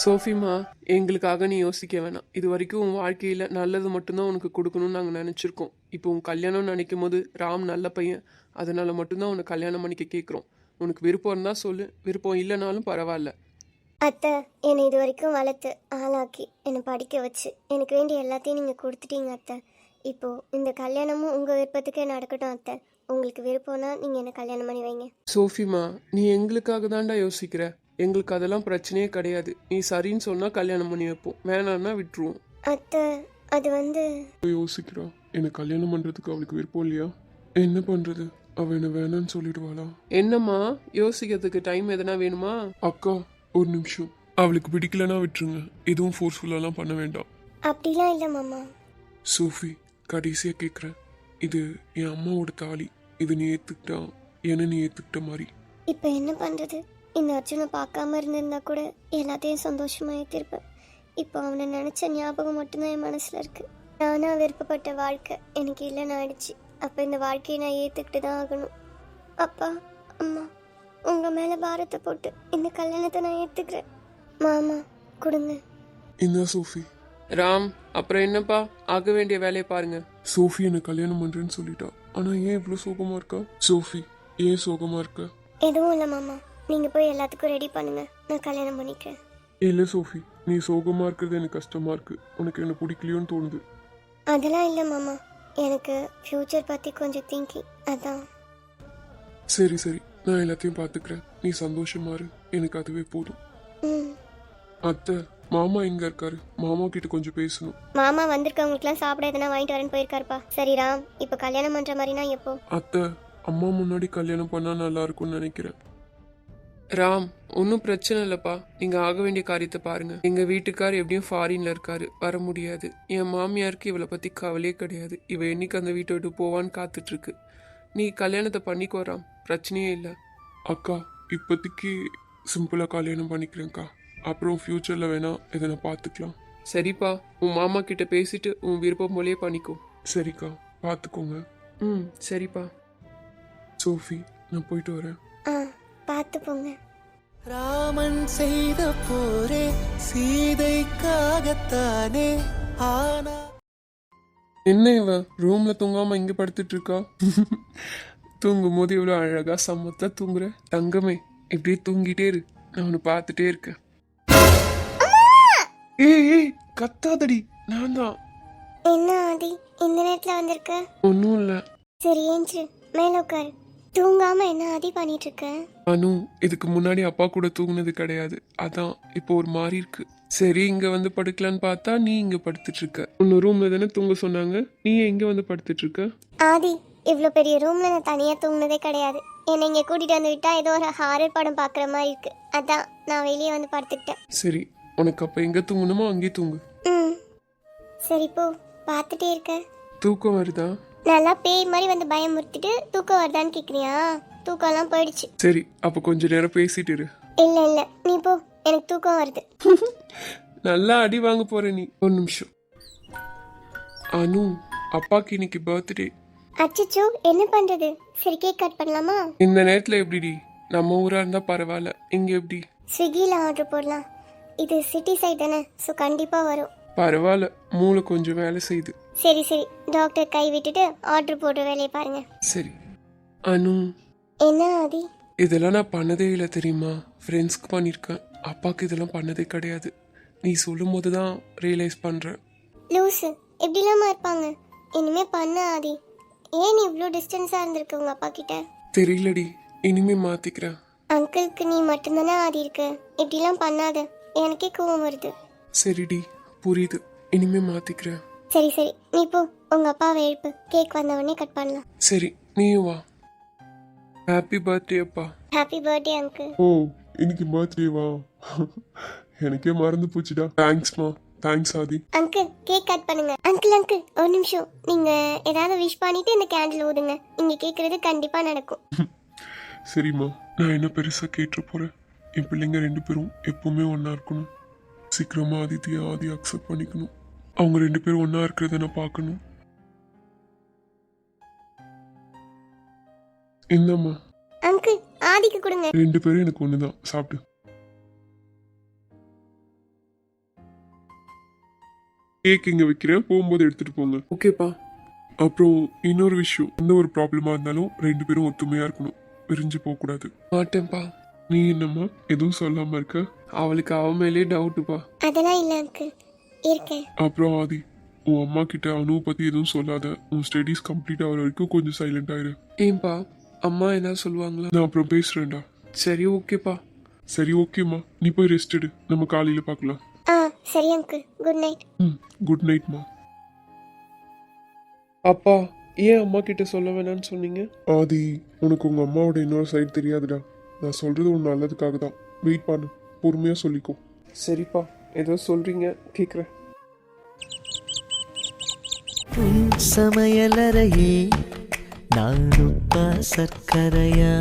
சோஃபிமா, எங்களுக்காக நீ யோசிக்க வேணாம். இது வரைக்கும் உன் வாழ்க்கையில் நல்லது மட்டும்தான் உனக்கு கொடுக்கணும்னு நாங்கள் நினச்சிருக்கோம். இப்போ உன் கல்யாணம் நினைக்கும் போது ராம் நல்ல பையன், அதனால மட்டும்தான் உன்னை கல்யாணம் பண்ணிக்க கேட்குறோம். உனக்கு விருப்பம் இருந்தால் சொல்லு, விருப்பம் இல்லைனாலும் பரவாயில்ல. அத்தை, என்னை இது வரைக்கும் வளர்த்து ஆளாக்கி என்னை படிக்க வச்சு எனக்கு வேண்டிய எல்லாத்தையும் நீங்கள் கொடுத்துட்டீங்க அத்தை. இப்போது இந்த கல்யாணமும் உங்கள் விருப்பத்துக்கே நடக்கட்டும் அத்தை. உங்களுக்கு விருப்பம்னா நீங்கள் என்னை கல்யாணம் பண்ணி வைங்க. சோஃபிமா, நீ எங்களுக்காக தான்டா யோசிக்கிற. எங்களுக்கு அதெல்லாம் பிரச்சனையே கிடையாது. நீ சரின்னு சொன்னால் கல்யாணம் பண்ணி வைப்போம், வேணான்னா விட்டுருவோம். அத்தை, அது வந்து யோசிக்கிறா. என்னை கல்யாணம் பண்றதுக்கு அவளுக்கு விருப்பம் இல்லையா? என்ன பண்றது? அவ என்ன வேணான்னு சொல்லிடுவாளா? என்னம்மா, யோசிக்கிறதுக்கு டைம் எதனா வேணுமா? அக்கா, ஒரு நிமிஷம். அவளுக்கு பிடிக்கலன்னா விட்டுருங்க. எதுவும் ஃபோர்ஸ்ஃபுல்லாலாம் பண்ண வேண்டாம். அப்படிலாம் இல்லை மாமா. சோஃபி, கடைசியா கேட்குறேன். இது என் அம்மாவோட தாலி. இது நீ ஏத்துக்கிட்டா என்ன நீ ஏத்துக்கிட்ட மாதிரி. இப்போ என்ன பண்ணுறது? இந்த அர்ஜுனை பார்க்காம இருந்திருந்தா கூட எல்லாத்தையும் சந்தோஷமாக ஏற்றிருப்பேன். இப்போ அவனை நினச்ச ஞாபகம் மட்டும்தான் என் மனசில் இருக்குது. நானாக விருப்பப்பட்ட வாழ்க்கை எனக்கு இல்லைன்னு ஆயிடுச்சு. அப்போ இந்த வாழ்க்கையை நான் ஏற்றுக்கிட்டு தான் ஆகணும். அப்பா, அம்மா, உங்கள் மேலே பாரத்தை போட்டு இந்த கல்யாணத்தை நான் ஏற்றுக்கிறேன். மாமா, கொடுங்க. என்ன சோஃபி? ராம், அப்புறம் என்னப்பா, ஆக வேண்டிய வேலையை பாருங்க. சோஃபி என்னை கல்யாணம் பண்றேன்னு சொல்லிட்டா. ஆனா ஏன் இவ்வளோ சோகமா இருக்கா? சோஃபி, ஏன் சோகமா இருக்க? எதுவும் இல்லை மாமா, நீங்கள் போய் எல்லாத்துக்கும் ரெடி பண்ணுங்க, நான் கல்யாணம் பண்ணிக்கிறேன். இல்லை சோஃபி, நீ சோகமா இருக்கிறது எனக்கு கஷ்டமா இருக்கு. உனக்கு என்ன பிடிக்கலையோன்னு தோணுது. அதெல்லாம் இல்லை மாமா, எனக்கு ஃப்யூச்சர் பற்றி கொஞ்சம் திங்கிங், அதான். சரி சரி, நான் எல்லாத்தையும் பார்த்துக்கிறேன். நீ சந்தோஷமா இரு, எனக்கு அதுவே போதும். ம். அத்தை, மாமா எங்க இருக்காரு? மாமா கிட்ட கொஞ்சம் பேசணும். மாமா வந்திருக்கவங்களுக்குலாம் சாப்பிட எதனா வாங்கிட்டு வரேன்னு போயிருக்காருப்பா. சரி ராம், இப்போ கல்யாணம் பண்ணுற மாதிரினா எப்போ? அத்தை, அம்மா முன்னாடி கல்யாணம் பண்ணா நல்லா இருக்கும்னு நினைக்கிறேன். ராம், ஒன்றும் பிரச்சனை இல்லைப்பா. நீங்கள் ஆக வேண்டிய காரியத்தை பாருங்க. எங்கள் வீட்டுக்கார் எப்படியும் ஃபாரின்ல இருக்காரு, வர முடியாது. என் மாமியாருக்கு இவளை பற்றி கவலையே கிடையாது. இவ என்னைக்கு அந்த வீட்டை விட்டு போவான்னு காத்துட்டு இருக்கு. நீ கல்யாணத்தை பண்ணிக்கோ ராம், பிரச்சனையே இல்லை. அக்கா, இப்போதைக்கு சிம்பிளா கல்யாணம் பண்ணிக்கிறேன்க்கா. அப்புறம் ஃபியூச்சர்ல வேணா இதை நான் பார்த்துக்கலாம். சரிப்பா, உன் மாமா கிட்ட பேசிட்டு உன் விருப்பம் போலயே பண்ணிக்கோ. சரிக்கா, பார்த்துக்கோங்க. ம், சரிப்பா. சோஃபி, நான் போயிட்டு வரேன். ஆ, பார்த்து போங்க. ராமன் செய்த போரே சீதைக்காகத்தானே. ஆனா என்ன இவ ரூம்ல தூங்காம இங்க படுத்துட்டு இருக்கா? தூங்கும் போது இவ்வளவு அழகா சமத்தா தூங்குற. தங்கமே, இப்படியே தூங்கிட்டே இரு, நான் உன்னை பார்த்துட்டே இருக்கேன். ஏய் ஏய், கத்தாதடி, நான் தான். என்ன ஆதி, இந்த நேரத்தில் வந்திருக்க? ஒன்றும் இல்லை. சரி, ஏஞ்சிரு, மேலே உட்காரு. தூங்காம என்ன ஆதி பண்ணிட்டு இருக்க? அனு, இதுக்கு முன்னாடி அப்பா கூட தூங்குனது கிடையாது, அதான் இப்போ ஒரு மாதிரி இருக்கு. சரி, இங்க வந்து படுக்கலான்னு பார்த்தா நீ இங்க படுத்துட்டு இருக்க. உன்ன ரூம்ல தானே தூங்க சொன்னாங்க, நீ எங்க வந்து படுத்துட்டு இருக்க? ஆதி, இவ்வளோ பெரிய ரூம்ல நான் தனியாக தூங்குனதே கிடையாது. என்னை இங்கே கூட்டிட்டு வந்து விட்டா ஏதோ ஒரு ஹாரர் படம் பார்க்குற மாதிரி இருக்கு. அதான் நான் வெளியே வந்து படுத்துக்கிட்டேன். சரி, உனக்கு அப்ப எங்க தூங்கணுமோ அங்கேயே தூங்கு. ம், சரி போ, பார்த்துட்டே இருக்க. தூக்கம் வருதா? நல்லா பேய் மாதிரி வந்து பயமுறுத்திட்டு தூக்கம் வருதான்னு கேட்குறியா? தூக்கம்லாம் போயிடுச்சு. சரி, அப்ப கொஞ்ச நேரம் பேசிட்டு இரு. இல்லை இல்லை, நீ போ, எனக்கு தூக்கம் வருது. நல்லா அடி வாங்க போற நீ. ஒரு நிமிஷம். அனு, அப்பாக்கு இன்னைக்கு பர்த்டே. அச்சச்சோ, என்ன பண்றது? சரி, கேக் கட் பண்ணலாமா? இந்த நேரத்துல எப்படிடி? நம்ம ஊரா இருந்தா பரவாயில்ல, இங்க எப்படி? ஸ்விக்கியில் ஆர்டர் போடலாம். இது சிட்டி சைட் தானே, ஸோ கண்டிப்பாக வரும். பரவாயில்ல, மூளை கொஞ்சம் வேலை செய்யுது. சரி சரி, டாக்டர் கை விட்டுட்டு ஆர்டர் போடுற வேலையை பாருங்க. சரி. அனு, என்ன ஆதி? இதெல்லாம் நான் பண்ணதே இல்லை தெரியுமா? ஃப்ரெண்ட்ஸ்க்கு பண்ணியிருக்கேன், அப்பாவுக்கு இதெல்லாம் பண்ணதே கிடையாது. நீ சொல்லும் போது தான் ரியலைஸ் பண்ணுறேன். லூஸு, எப்படிலாமா இருப்பாங்க? இனிமே பண்ண ஆதி. ஏன் நீ இவ்வளோ டிஸ்டன்ஸாக இருந்திருக்க உங்கள் அப்பா கிட்ட? தெரியலடி, இனிமே மாற்றிக்கிறேன். அங்கிளுக்கு நீ மட்டும்தானே ஆதி இருக்க. இப்படிலாம் பண்ணாத, எனக்கே கோவம் வருது. சரிடி, புரியுது, இனிமே மாற்றிக்கிறேன். சரி சரி, நீ போ, உங்கள் அப்பாவை எழுப்பு, கேக் வந்த உடனே கட் பண்ணலாம். சரி, நீயும் வா. ஹாப்பி பர்த்டே அப்பா. Happy birthday uncle. ஓ, இன்னைக்கு பர்த்டேவா? எனக்கே மறந்து போச்சுடா. தேங்க்ஸ்மா. Thanks Aadhi. Uncle, cake cut பண்ணுங்க. அங்கிள் அங்கிள், ஒரு நிமிஷம். நீங்கள் ஏதாவது விஷ் பண்ணிட்டு இந்த கேண்டில் ஊதுங்க. நீங்கள் கேட்குறது கண்டிப்பாக நடக்கும். சரிம்மா, நான் என்ன பெருசா கேட்டு போறேன். என் பிள்ளைங்க 2 பேரும் எப்பவுமே ஒன்னா இருக்கணும். சீக்கிரமா ஆதித்யா ஆதி அக்செப்ட் பண்ணிக்கணும். அவங்க 2 பேரும் ஒன்னா இருக்கிறத நான் பார்க்கணும். என்னம்மா? அங்கிள், ஆதிக்கு கொடுங்க. 2 பேரும் எனக்கு ஒண்ணுதான். சாப்பிட்டு. கேக் இங்க வைக்கிறேன், போகும்போது எடுத்துட்டு போங்க. ஓகேப்பா. அப்புறம் இன்னொரு விஷயம், எந்த ஒரு ப்ராப்ளமா இருந்தாலும் 2 பேரும் ஒத்துமையா இருக்கணும், பிரிஞ்சு போக கூடாது. மாட்டேன்ப்பா. நீ என்னம்மா எதுவும் சொல்லாம இருக்க? அவளுக்கு அவன் மேலே டவுட்டுப்பா. அதெல்லாம் இல்லை அங்கிள், இருக்கேன். அப்புறம் ஆதி, உன் அம்மா கிட்ட அனுவை பத்தி எதுவும் சொல்லாத. உன் ஸ்டடீஸ் கம்ப்ளீட் ஆகிற வரைக்கும் கொஞ்சம் சைலண்ட் ஆயிரு. ஏன்பா, அம்மா என்ன சொல்லுவாங்களா? நான் அப்புறம் பேசுறேன்டா. சரி ஓகேப்பா. சரி ஓகேம்மா, நீ போய் ரெஸ்ட் எடு, நம்ம காலையில பார்க்கலாம். ஆ சரி அங்கிள், குட் நைட். குட் நைட்மா. அப்பா, ஏன் அம்மா கிட்ட சொல்ல வேணாம்னு சொன்னீங்க? ஆதி, உனக்கு உங்க அம்மாவோட இன்னொரு சைடு தெரியாதுடா. நான் சொல்றது உன் நல்லதுக்காக தான். வெயிட் பண்ணு, பொறுமையா சொல்லிக்கோ. சரிப்பா, ஏதோ சொல்றீங்க, கேட்குறேன். உன் சமையலறையே நான் உப்பா சர்க்கரையா.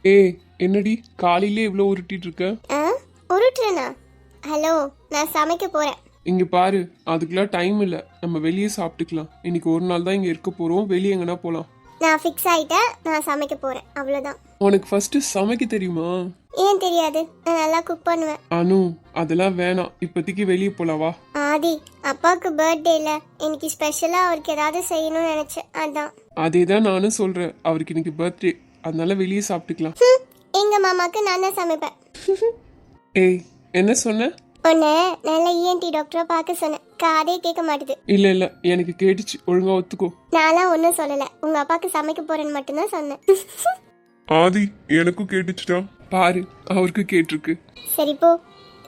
ஏய், என்னடி காலையிலே இவ்வளோ உருட்டிட்டு இருக்க? ஆ உருட்டுறேண்ணா? ஹலோ, நான் சமைக்க போகிறேன். இங்க பாரு, அதுக்கெல்லாம் டைம் இல்லை, நம்ம வெளியே சாப்பிட்டுக்கலாம். இன்னைக்கு ஒரு நாள் தான் இங்க இருக்க போறோம், வெளியே எங்கன்னா போலாம். நான் ஃபிக்ஸ் ஆகிட்டேன், நான் சமைக்க போகிறேன், அவ்வளோதான். உனக்கு ஃபர்ஸ்ட் சமைக்க தெரியுமா? ஏன் தெரியாது, நான் நல்லா குக் பண்ணுவேன். அனு, அதெல்லாம் வேணாம், இப்போதைக்கு வெளியே போலாம் வா. ஆதி, அப்பாவுக்கு பர்த்டேல இன்னைக்கு ஸ்பெஷலாக அவருக்கு ஏதாவது செய்யணும்னு நினச்சேன், அதான். அதே தான் நானும் சொல்றேன், அவருக்கு இன்னைக்கு பர்த்டே, அதனால வெளியே சாப்பிட்டுக்கலாம். எங்கள் மாமாவுக்கு நான் தான் சமைப்பேன். ஏய், என்ன சொன்ன? உன்னை நல்ல இஎன்டி டாக்டரை பார்க்க சொன்னேன், காதே கேட்க மாட்டுது. இல்ல இல்ல, எனக்கு கேட்டுச்சு, ஒழுங்கா ஒத்துக்கோ. நான்லாம் ஒன்றும் சொல்லலை, உங்கள் அப்பாவுக்கு சமைக்க போகிறேன்னு மட்டும்தான் சொன்னேன். ஆதி, எனக்கும் கேட்டுச்சுடா. பாரு, அவருக்கு கேட்டிருக்கு. சரி போ,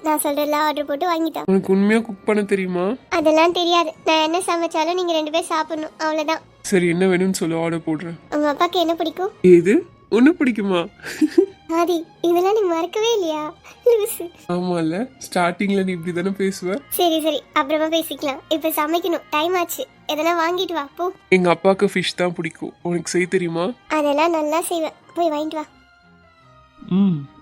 நான் சொல்கிறதெல்லாம் ஆர்டர் போட்டு வாங்கிட்டான். உனக்கு உண்மையா குக் பண்ண தெரியுமா? அதெல்லாம் தெரியாது, நான் என்ன சமைச்சாலும் நீங்கள் 2 பேர் சாப்பிடணும், அவ்வளோதான். சரி, என்ன வேணும்னு சொல்லு, ஆர்டர் போடுறேன். உங்கள் அப்பாவுக்கு என்ன பிடிக்கும்? ஏது ஒண்ணு பிடிக்குமா? ஆதி, இதெல்லாம் நீ மறக்கவே இல்லையா? லூசு. ஆமால, ஸ்டார்டிங்ல நீ இப்படி தானே பேசுவ. சரி சரி, அப்புறமா பேசிக்கலாம், இப்போ சமைக்கணும், டைம் ஆச்சு. எதனா வாங்கிட்டு வா போ. எங்க அப்பாவுக்கு ஃபிஷ் தான் பிடிக்கும், உனக்கு செய்ய தெரியுமா? அதெல்லாம் நல்லா செய்வேன், போய் வாங்கிட்டு வா.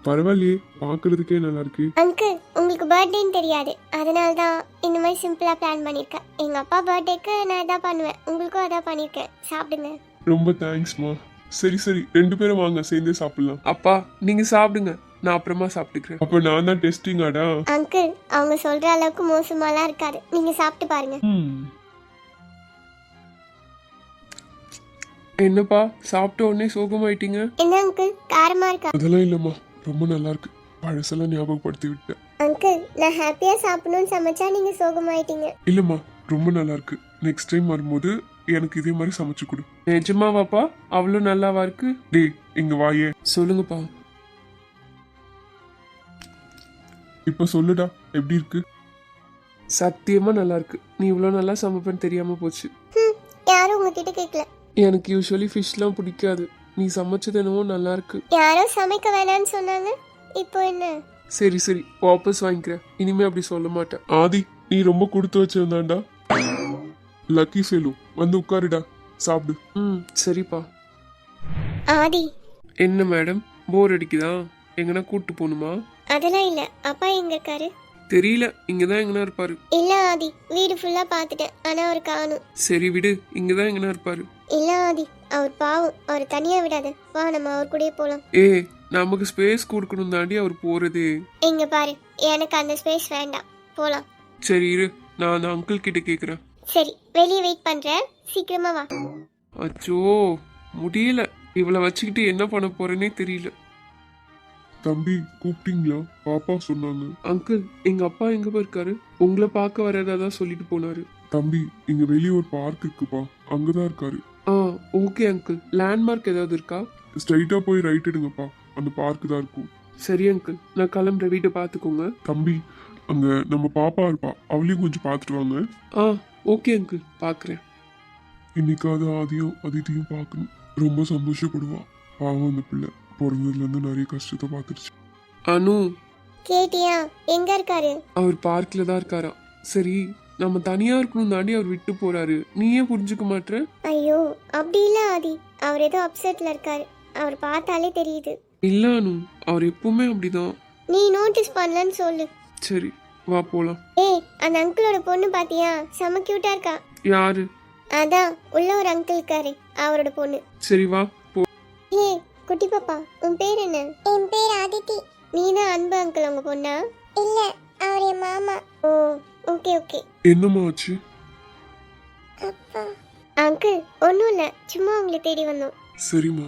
பரவாயில்லையே, பார்க்கறதுக்கே நல்லா இருக்கு. அங்கிள், உங்களுக்கு பர்த்டேன்னு தெரியாது, அதனால தான் இந்த மாதிரி சிம்பிளாக பிளான் பண்ணியிருக்கேன். எங்கள் அப்பா பர்த்டேக்கு நான் இதான் பண்ணுவேன், உங்களுக்கும் அதான் பண்ணியிருக்கேன், சாப்பிடுங்க. ரொம்ப தேங்க்ஸ்மா. சரி சரி, 2 பேரும் வாங்க, சேர்ந்தே சாப்பிடலாம். அப்பா, நீங்க சாப்பிடுங்க, நான் அப்புறமா சாப்பிட்டுக்கிறேன். அப்ப நான் தான் டெஸ்டிங்காடா? அங்கிள், அவங்க சொல்கிற அளவுக்கு மோசமாலாம் இருக்காது, நீங்கள் சாப்பிட்டு பாருங்க. என்னப்பா, சாப்பிட்ட உடனே சோகமாயிட்டீங்க? என்ன அங்கிள், காரமாக இருக்கா? அதெல்லாம் இல்லம்மா, ரொம்ப நல்லா இருக்கு. பழசெல்லாம் ஞாபகப்படுத்தி விட்டேன். அங்கிள், நான் ஹாப்பியாக சாப்பிடணும்னு சமைச்சா நீங்கள் சோகமாயிட்டீங்க. இல்லம்மா, ரொம்ப நல்லா இருக்கு. நெக்ஸ்ட் டைம் வரும்போது எனக்கு இதே மாதிரி சமைச்சு கொடு. நிஜமாவாப்பா? அவ்வளோ நல்லாவா இருக்கு? டேய், இங்க வாயே. சொல்லுங்கப்பா. இப்ப சொல்லுடா, எப்படி இருக்கு? சத்தியமா நல்லா இருக்கு. நீ இவ்வளோ நல்லா சமைப்பேன்னு தெரியாம போச்சு. யாரும் உங்ககிட்ட கேட்கல. எனக்கு யூஸ்வலி ஃபிஷ்லாம் பிடிக்காது, நீ சமைச்சது என்னவோ நல்லா இருக்கு. யாரோ சமைக்க வேணாம்னு சொன்னாங்க, இப்போ என்ன? சரி சரி, வாபஸ் வாங்கிக்கிறேன், இனிமே அப்படி சொல்ல மாட்டேன். ஆதி, நீ ரொம்ப கொடுத்து வச்சிருந்தாண்டா. லக்கி செலு, வந்து உட்காருடா, சாப்பிடு. சரிப்பா. ஆதி. என்ன மேடம், போர் அடிக்குதா? எங்கன்னா கூட்டு போகணுமா? அதெல்லாம் இல்ல, அப்பா எங்க இருக்காரு? தெரியல, இங்கதான் எங்கன்னா இருப்பாரு. இல்ல ஆதி, வீடு ஃபுல்லா பாத்துட்டேன், ஆனா அவர் காணும். சரி விடு, இங்கதான் எங்கன்னா இருப்பாரு. இல்ல ஆதி, அவர் பாவம், அவர் தனியா விடாத, வா நம்ம அவர் கூடயே போலாம். நமக்கு ஸ்பேஸ் கொடுக்கணும் தாண்டி அவர் போறது. இங்க பாரு, எனக்கு அந்த ஸ்பேஸ் வேண்டாம், போலாம். சரி இரு, நான் அந்த அங்கிள் கிட்ட கேக்குறேன். சரி, வெளியே வெயிட் பண்றேன், சீக்கிரமா வா. அச்சோ, முடியல, இவளை வச்சுக்கிட்டு என்ன பண்ண போறேன்னே தெரியல. தம்பி, கூப்பிட்டீங்களா? பாப்பா சொன்னாங்க. அங்கிள், எங்க அப்பா எங்க போயிருக்காரு? உங்களை பார்க்க வரதா சொல்லிட்டு போனாரு. தம்பி, இங்க வெளியே ஒரு பார்க் இருக்குப்பா, அங்கதான் இருக்காரு. ஓகே அங்கிள், லேண்ட்மார்க் ஏதாவது இருக்கா? ஸ்ட்ரைட்டா போய் ரைட் எடுங்கப்பா, அந்த பார்க் தான் இருக்கும். சரி அங்கிள், நான் கிளம்புற, வீட்டை பார்த்துக்கோங்க. தம்பி, அங்க நம்ம பாப்பா இருப்பா, அவளையும் கொஞ்சம் பார்த்துட்டு வாங்க. ஓகே அங்கிள், பார்க்குறேன். இன்னைக்காவது ஆதியும் அதிதியும் பார்க்கணும், ரொம்ப சந்தோஷப்படுவா. பாவம், அந்த பிள்ளை பிறந்ததுல இருந்து நிறைய கஷ்டத்தை பார்த்துருச்சு. அனு, கேட்டியா? எங்க இருக்காரு? அவர் பார்க்ல தான் இருக்காராம். சரி, நம்ம தனியா இருக்கணும் தாண்டி அவர் விட்டு போறாரு, நீ ஏன் புரிஞ்சுக்க மாட்ற? ஐயோ, அப்படி இல்ல ஆதி, அவர் ஏதோ அப்செட்ல இருக்காரு, அவர் பார்த்தாலே தெரியுது. இல்ல அனு, அவர் எப்பவுமே அப்படிதான். நீ நோட்டீஸ் பண்ணலன்னு சொல்லு. சரி, வா போலாம். அந்த அங்கிளோட பொண்ணு பாத்தியா? செம கியூட்டா இருக்கா. யாரு? அதான் உள்ள ஒரு அங்கிள் இருக்காரு, அவரோட பொண்ணு. சரி வா போ. குட்டி பாப்பா, உன் பேர் என்ன? என் பேர் ஆதித்தி. நீ தான் அன்பு அங்கிள் உங்க பொண்ணா? இல்ல, அவர் என் மாமா. ஓ, ஓகே ஓகே. என்னம்மா ஆச்சு? அப்பா. அங்கிள் ஒன்றும் இல்லை, சும்மா உங்களை தேடி வந்தோம். சரிம்மா,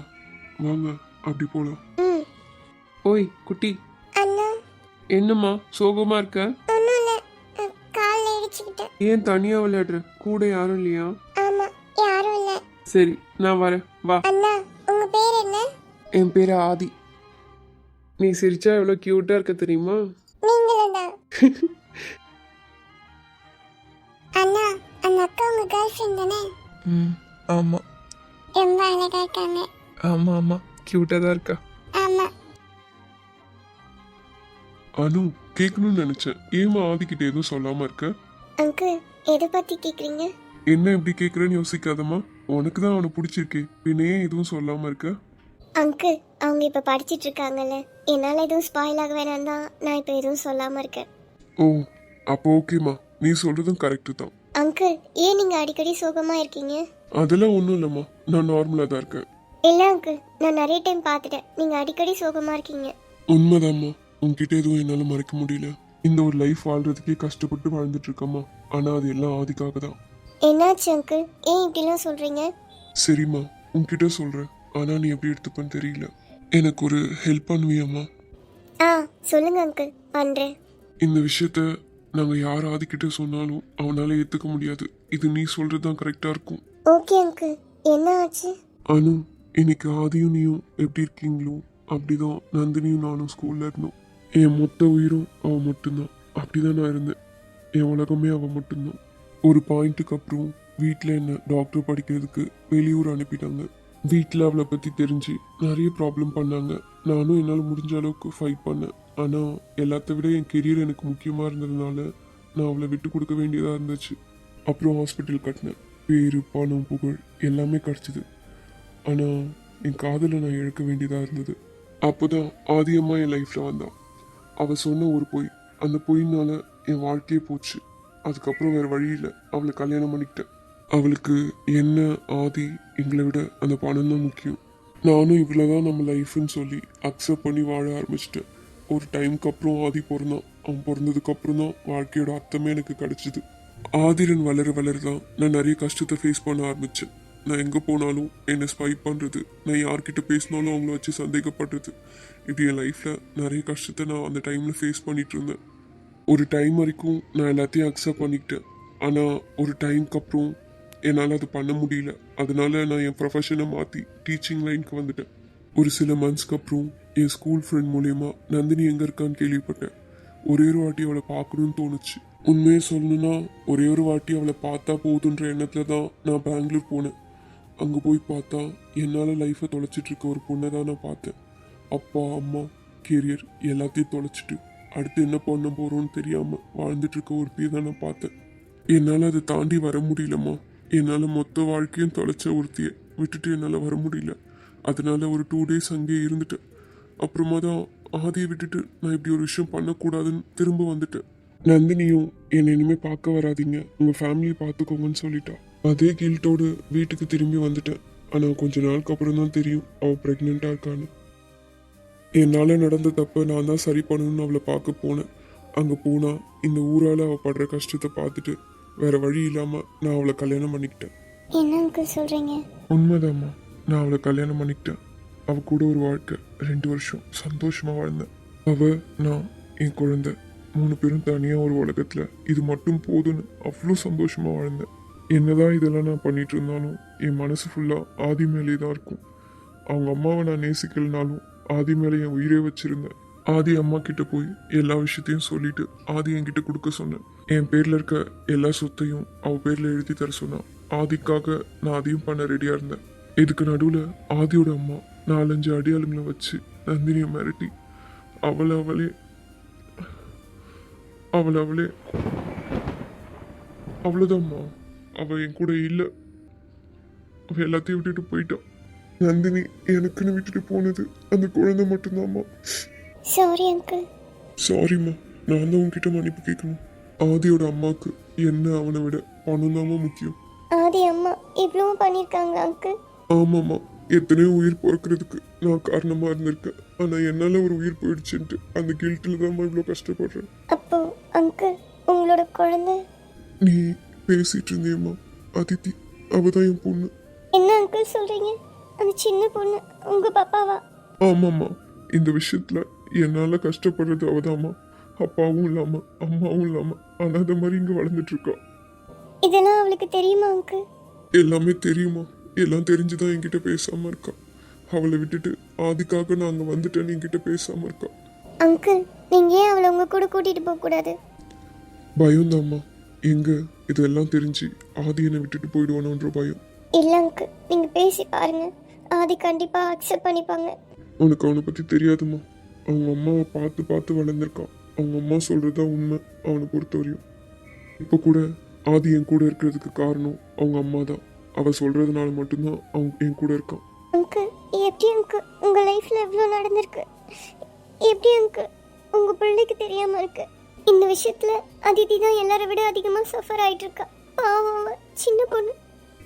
வாங்க அப்படி போலாம். ம். ஓய் குட்டி, அண்ணா. என்னம்மா சோகமா இருக்க? ஒன்றும் இல்லை, காலில் இடிச்சுக்கிட்டேன். ஏன் தனியா விளையாடுற? கூட யாரும் இல்லையா? ஆமா, யாரும் இல்லை. சரி, நான் வரேன், வா. அண்ணா, உங்க பேர் என்ன? என் பேரு ஆதி. நீ சிரிச்சா எவ்வளோ கியூட்டா இருக்க தெரியுமா? நீங்களும் தான். அண்ணா, அந்த அக்கா உங்க கேர்ள் ஃப்ரெண்ட் தானே? ம், ஆமாம் ரொம்ப அழகா இருக்காங்க. ஆமாம் ஆமாம், கியூட்டாக தான் இருக்கா. ஆமா. அனு, கேட்கணும்னு நினைச்சேன். ஏமா ஆதிக்கிட்ட எதுவும் சொல்லாம இருக்க? அங்கிள், எதை பத்தி கேக்குறீங்க? என்ன இப்படி கேட்குறேன்னு யோசிக்காதம்மா. உனக்கு தான் அவனை பிடிச்சிருக்கே, பின்ன ஏன் எதுவும் சொல்லாம இருக்க? அங்கிள், அவங்க இப்ப படிச்சிட்டு இருக்காங்கல்ல, என்னால எதுவும் ஸ்பாயில் ஆக வேணாம் தான் நான் இப்ப எதுவும் சொல்லாம இருக்கேன். ஓ, அப்போ ஓகேம்மா, நீ சொல்றதும் கரெக்டு தான். அங்கிள், ஏன் நீங்க அடிக்கடி சோகமா இருக்கீங்க? அதெல்லாம் ஒன்றும் இல்லைம்மா, நான் நார்மலாக தான் இருக்கேன். இல்ல அங்கிள், நான் நிறைய டைம் பார்த்துட்டேன், நீங்க அடிக்கடி சோகமா இருக்கீங்க. உண்மைதாம்மா, உன்கிட்ட எதுவும் என்னால் மறைக்க முடியல. இந்த ஒரு லைஃப் வாழ்றதுக்கே கஷ்டப்பட்டு வாழ்ந்துட்டு இருக்கம்மா. ஆனால் அது எல்லாம் ஆதிக்காக தான். என்னாச்சு அங்கிள், ஏன் இப்படிலாம் சொல்றீங்க? சரிம்மா, உன்கிட்ட சொல்கிறேன், ஆனால் நீ எப்படி எடுத்துப்பன்னு தெரியல. எனக்கு ஒரு ஹெல்ப் பண்ணுவியாம்மா? ஆ, சொல்லுங்க அங்கிள், பண்றேன். இந்த விஷயத்த நாங்கள் யார் ஆதிக்கிட்ட சொன்னாலும் அவனால் ஏற்றுக்க முடியாது. இது நீ சொல்கிறது தான் கரெக்டாக இருக்கும். ஓகே அங்கிள், என்ன ஆச்சு? அனு, இன்னைக்கு ஆதியும் நீயும் எப்படி இருக்கீங்களோ அப்படிதான் நந்தினியும் நானும் ஸ்கூல்ல இருந்தோம். என் மொத்த உயிரும் அவன் மட்டும்தான். அப்படிதான் நான் இருந்தேன். என் உலகமே அவன் மட்டும்தான். ஒரு பாயிண்ட்டுக்கு அப்புறம் வீட்டில் என்ன டாக்டர் படிக்கிறதுக்கு வெளியூர் அனுப்பிட்டாங்க. வீட்டில் அவளை பற்றி தெரிஞ்சு நிறைய ப்ராப்ளம் பண்ணாங்க. நானும் என்னால் முடிஞ்ச அளவுக்கு ஃபைட் பண்ணேன். ஆனால் எல்லாத்த விட என் கெரியர் எனக்கு முக்கியமாக இருந்ததுனால நான் அவளை விட்டு கொடுக்க வேண்டியதாக இருந்துச்சு. அப்புறம் ஹாஸ்பிட்டல் கட்டினேன். பேரு, பணம், புகழ் எல்லாமே கிடச்சிது. ஆனால் என் காதலை நான் இழக்க வேண்டியதாக இருந்தது. அப்போ தான் ஆதியம்மா என் லைஃப்பில் வந்தான். அவள் சொன்ன ஒரு பொய், அந்த பொய்னால என் வாழ்க்கையே போச்சு. அதுக்கப்புறம் வேறு வழி இல்லை, அவளை கல்யாணம் பண்ணிக்கிட்டேன். அவளுக்கு என்ன ஆதி எங்களை விட அந்த பணம் தான் முக்கியம். நானும் இவ்வளோ தான் நம்ம லைஃப்னு சொல்லி அக்செப்ட் பண்ணி வாழ ஆரம்பிச்சிட்டேன். ஒரு டைமுக்கு அப்புறம் ஆதி பிறந்தான். அவன் பிறந்ததுக்கப்புறம் தான் வாழ்க்கையோட அர்த்தமே எனக்கு கிடச்சிது. ஆதிரன் வளர வளர தான் நான் நிறைய கஷ்டத்தை ஃபேஸ் பண்ண ஆரம்பித்தேன். நான் எங்கே போனாலும் என்னை ஸ்பை பண்ணுறது, நான் யார்கிட்ட பேசினாலும் அவங்கள வச்சு சந்தேகப்படுறது, இப்படி என் லைஃப்பில் நிறைய கஷ்டத்தை நான் அந்த டைமில் ஃபேஸ் பண்ணிகிட்டு இருந்தேன். ஒரு டைம் வரைக்கும் நான் எல்லாத்தையும் அக்செப்ட் பண்ணிக்கிட்டேன். ஆனால் ஒரு டைமுக்கு அப்புறம் என்னால் அது பண்ண முடியல. அதனால நான் என் ப்ரொஃபஷனை மாற்றி டீச்சிங் லைனுக்கு வந்துட்டேன். ஒரு சில மந்த்ஸ்க்கு அப்புறம் என் ஸ்கூல் ஃப்ரெண்ட் மூலயமா நந்தினி எங்கே இருக்கான்னு கேள்விப்பட்டேன். ஒரே ஒரு வாட்டி அவளை பார்க்கணுன்னு தோணுச்சு. உண்மையை சொல்லணுன்னா ஒரே ஒரு வாட்டி அவளை பார்த்தா போதுன்ற எண்ணத்தில் தான் நான் பெங்களூர் போனேன். அங்கே போய் பார்த்தா என்னால் லைஃப்பை தொலைச்சிட்டு இருக்க ஒரு பொண்ணை தான் நான் பார்த்தேன். அப்பா, அம்மா, கெரியர் எல்லாத்தையும் தொலைச்சிட்டு அடுத்து என்ன பண்ண போகிறோன்னு தெரியாமல் வாழ்ந்துட்டு இருக்க ஒரு பேர் தான் நான் பார்த்தேன். என்னால் அதை தாண்டி வர முடியலம்மா. என்னால் மொத்த வாழ்க்கையும் தொலைச்ச ஒருத்தியை விட்டுட்டு என்னால் வர முடியல. அதனால ஒரு 2 days அங்கேயே இருந்துட்டேன். அப்புறமா தான் ஆதியை விட்டுட்டு நான் இப்படி ஒரு விஷயம் பண்ணக்கூடாதுன்னு திரும்ப வந்துட்டேன். நந்தினியும் என்னை இனிமேல் பார்க்க வராதிங்க, உங்கள் ஃபேமிலியை பார்த்துக்கோங்கன்னு சொல்லிட்டா. அதே கில்ட்டோடு வீட்டுக்கு திரும்பி வந்துட்டேன். ஆனால் கொஞ்ச நாளுக்கு அப்புறம் தான் தெரியும் அவள் ப்ரெக்னெண்ட்டாக இருக்கான்னு. என்னால் நடந்த தப்பை நான் தான் சரி பண்ணணும்னு அவளை பார்க்க போனேன். அங்கே போனால் இந்த ஊரால் அவள் படுற கஷ்டத்தை பார்த்துட்டு வேற வழி இல்லாமல் நான் அவளை கல்யாணம் பண்ணிக்கிட்டேன். என்ன அங்கிள் சொல்றீங்க? உண்மைதாம்மா, நான் அவளை கல்யாணம் பண்ணிக்கிட்டேன். அவள் கூட ஒரு வாழ்க்கை 2 வருஷம் சந்தோஷமாக வாழ்ந்தேன். அவள், நான், என் குழந்தை 3 பேரும் தனியாக ஒரு உலகத்தில் இது மட்டும் போதுன்னு அவ்வளோ சந்தோஷமாக வாழ்ந்தேன். என்னதான் இதெல்லாம் நான் பண்ணிட்டு இருந்தாலும் என் மனசு ஃபுல்லாக ஆதி மேலே தான் இருக்கும். அவங்க அம்மாவை நான் நேசிக்கலனாலும் ஆதி மேலே என் உயிரே வச்சிருந்தேன். ஆதி அம்மா கிட்ட போய் எல்லா விஷயத்தையும் சொல்லிட்டு ஆதி என்கிட்ட கொடுக்க சொன்னேன். என் பேரில் இருக்க எல்லா சொத்தையும் அவள் பேரில் எழுதி தர சொன்னான். ஆதிக்காக நான் அதையும் பண்ண ரெடியாக இருந்தேன். இதுக்கு நடுவில் ஆதியோட அம்மா 4-5 அடியாளுங்களை வச்சு நந்தினியை மிரட்டி அவளே அவ்வளோதாம்மா. அவள் என் கூட இல்லை. அவள் எல்லாத்தையும் விட்டுட்டு போயிட்டான். நந்தினி எனக்குன்னு விட்டுட்டு போனது அந்த குழந்தை மட்டும்தாம்மா. Sorry uncle. சாரிம்மா, நான் தான் உன்கிட்ட மன்னிப்பு கேட்கணும். ஆதியோட அம்மாவுக்கு என்ன அவனை விட பணம் தாம்மா முக்கியம். ஆதி அம்மா இவ்வளவும் பண்ணியிருக்காங்க அங்கிள். ஆமாம்மா, எத்தனையோ உயிர் பிறக்கிறதுக்கு நான் காரணமாக இருந்திருக்கேன். ஆனால் என்னால் ஒரு உயிர் போயிடுச்சுன்ட்டு அந்த கில்ட்டில் தான்மா இவ்வளோ கஷ்டப்படுறேன். அப்போ அங்கிள் உங்களோட குழந்தை நீ பேசிட்டு இருந்தியம்மா அதித்தி, அவ தான் என் பொண்ணு. என்ன அங்கிள் சொல்றீங்க? அந்த சின்ன பொண்ணு உங்க பாப்பாவா? ஆமாம்மா, இந்த விஷயத்துல என்னால கஷ்டப்படுறது அவதாம்மா. அப்பாவும் இல்லாம அம்மாவும் இல்லாம அனாதை மாதிரி இங்க வளர்ந்துட்டு இருக்கா. இதெல்லாம் அவளுக்கு தெரியுமா அங்கிள்? எல்லாமே தெரியுமா, எல்லாம் தெரிஞ்சுதான் என்கிட்ட பேசாம இருக்கா. அவளை விட்டுட்டு ஆதிக்காக நான் அங்க வந்துட்டேன்னு என்கிட்ட பேசாம இருக்கா. அங்கிள் நீங்க ஏன் அவளை உங்க கூட கூட்டிட்டு போக கூடாது? பயம்தாம்மா. எங்க இதெல்லாம் தெரிஞ்சு ஆதி என்னை விட்டுட்டு போயிடுவானோன்ற பயம். இல்ல அங்கிள், நீங்க பேசி பாருங்க, ஆதி கண்டிப்பா அக்செப்ட் பண்ணிப்பாங்க. உனக்கு அவனை பத்தி தெரியாதுமா. அவங்க அம்மாவை பார்த்து பார்த்து வளர்ந்துருக்கான். அவங்க அம்மா சொல்றதா உண்மை அவனை பொறுத்தவரையும். இப்போ கூட ஆதி என் கூட இருக்கிறதுக்கு காரணம் அவங்க அம்மா தான். அவ சொல்றதுனால மட்டும்தான் அவங்க என் கூட இருக்கான். அங்கிள் எப்படி அங்கிள் உங்க லைஃப்ல எவ்வளோ நடந்திருக்கு? எப்படி அங்கிள் உங்க பிள்ளைக்கு தெரியாம இருக்கு? இந்த விஷயத்துல அதித்தி தான் எல்லாரை விட அதிகமா சஃபர் ஆயிட்டு இருக்கா. பாவம் அவ, சின்ன பொண்ணு.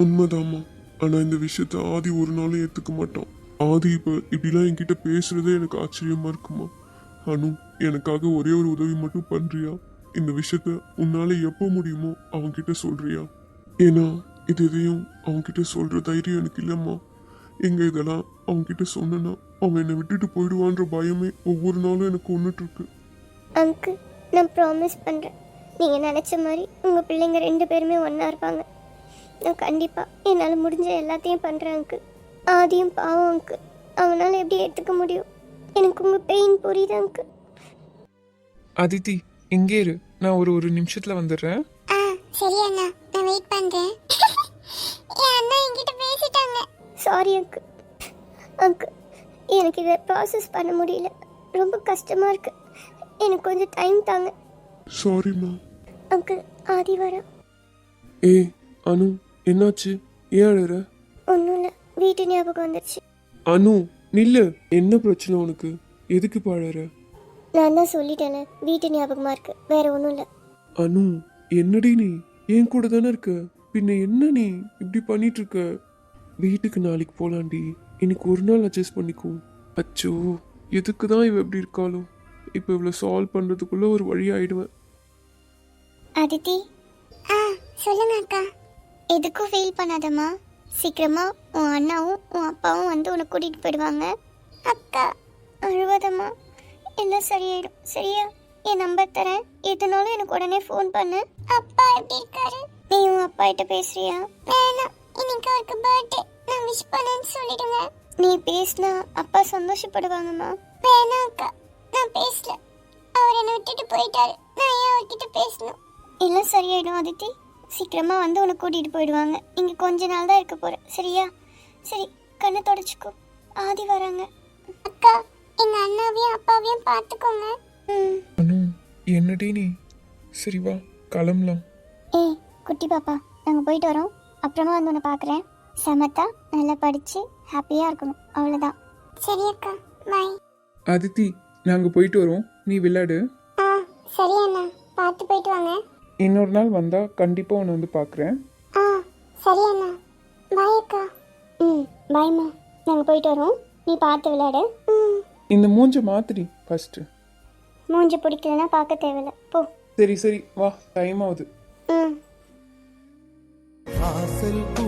உண்மைதாம்மா. ஆனா இந்த விஷயத்த ஆதி ஒரு நாளும் ஏத்துக்க மாட்டான். ஆதி இப்ப இப்படிலாம் என்கிட்ட பேசுறதே எனக்கு ஆச்சரியமா இருக்குமா. அனு, எனக்காக ஒரே ஒரு உதவி மட்டும் பண்றியா? இந்த விஷயத்த உன்னால எப்போ முடியுமோ அவன்கிட்ட சொல்றியா? ஏன்னா இது எதையும் அவன்கிட்ட சொல்ற தைரியம் எனக்கு இல்லம்மா. எங்க இதெல்லாம் அவன்கிட்ட சொன்னா அவன் என்னை விட்டுட்டு போயிடுவான்ற பயமே ஒவ்வொரு நாளும் எனக்கு ஒன்னுட்டு இருக்கு. அங்கிள் நான் ப்ராமிஸ் பண்றேன், நீங்க நினைச்ச மாதிரி உங்க பிள்ளைங்க 2 பேருமே ஒண்ணா இருப்பாங்க. நான் கண்டிப்பா என்னால முடிஞ்ச எல்லாத்தையும் பண்றேன் அங்கிள். ஆதியும் பாவம் அங்கிள், அவனால எப்படி ஏத்துக்க முடியும்? எனக்கு உங்க பெயின் புரியுது அங்கிள். அதித்தி இங்கே இரு, நான் ஒரு நிமிஷத்துல வந்துடுறேன். சரி அண்ணா, நான் வெயிட் பண்றேன். என் அண்ணா என்கிட்ட பேசிட்டாங்க. Sorry uncle. அங்கிள் எனக்கு இதை ப்ராசஸ் பண்ண முடியல, ரொம்ப கஷ்டமா இருக்கு. எனக்கு கொஞ்சம் டைம் தாங்க. சாரிம்மா. அங்கிள் ஆதி வரா. ஏய் அனு, என்னாச்சு? ஏன் அழுற? ஒன்றும் இல்லை, வீட்டு ஞாபகம் வந்துடுச்சு. அனு நில்லு, என்ன பிரச்சனை உனக்கு? எதுக்கு இப்ப அழற? நான் தான் சொல்லிட்டேனே, வீட்டு ஞாபகமா இருக்கு, வேற ஒன்றும் இல்லை. அனு என்னடி நீ என் கூட தானே இருக்க, பின்ன என்ன நீ இப்படி பண்ணிட்டு இருக்க? வீட்டுக்கு நாளைக்கு போலாண்டி, இன்னைக்கு ஒரு நாள் அட்ஜஸ்ட் பண்ணிக்கோ. அச்சோ, எதுக்கு தான் இவ எப்படி இருக்காளோ? இப்போ இவ்வளோ சால்வ் பண்ணுறதுக்குள்ள ஒரு வழி ஆயிடுவேன். அதித்தி சொல்லுங்க அக்கா. எதுக்கும் ஃபீல் பண்ணாதம்மா, சீக்கிரமா உன் அண்ணாவும் உன் அப்பாவும் வந்து உன்னை கூட்டிகிட்டு போயிடுவாங்க. அக்கா அழுவதம்மா, எல்லாம் சரியாயிடும் சரியா? என் நம்பர் தரேன், எதுனாலும் எனக்கு உடனே ஃபோன் பண்ணு. அப்பா எப்படி இருக்காரு? நீ உன் அப்பா கிட்ட பேசுறியா? வேணாம், இன்னைக்கு அவருக்கு பர்த்டே, நான் விஷ் பண்ணேன்னு சொல்லிடுங்க. நீ பேசினா அப்பா சந்தோஷப்படுவாங்கம்மா. வேணாம் அக்கா, நான் பேசல, அவர் என்னை விட்டுட்டு போயிட்டாரு, நான் ஏன் அவர்கிட்ட பேசணும்? எல்லாம் சரியாயிடும் அதித்தி, சீக்கிரமா வந்து உன்னை கூட்டிட்டு போயிடுவாங்க. இங்க கொஞ்ச நாள் தான் இருக்க போறேன் சரியா? சரி, கண்ணை தொடச்சிக்கோ, ஆதி வராங்க. அக்கா எங்க அண்ணாவையும் அப்பாவையும் பார்த்துக்கோங்க. அனு என்னடி நீ? சரி வா கிளம்பலாம். ஏய் குட்டி பாப்பா, நாங்கள் போயிட்டு வரோம், அப்புறமா வந்து உன்னை பார்க்குறேன். சமத்தா நல்லா படித்து ஹாப்பியாக இருக்கணும், அவ்வளோதான். சரி அக்கா, பாய். அதித்தி நாங்கள் போயிட்டு வரோம், நீ விளையாடு. ஆ சரி அண்ணா, பார்த்து போயிட்டு வாங்க. இன்னொரு நாள் வந்தால் கண்டிப்பாக உன்னை வந்து பார்க்குறேன். ஆ சரி அண்ணா, பாய் அக்கா. பாய்மா, நாங்கள் போயிட்டு வரோம், நீ பார்த்து விளையாடு. இந்த மூஞ்ச மாத்திரி ஃபஸ்ட்டு. மூஞ்சி பிடிக்கலன்னா பார்க்க தேவையில்ல, போ. சரி சரி வா, டைம் ஆகுது. வாசல் பூ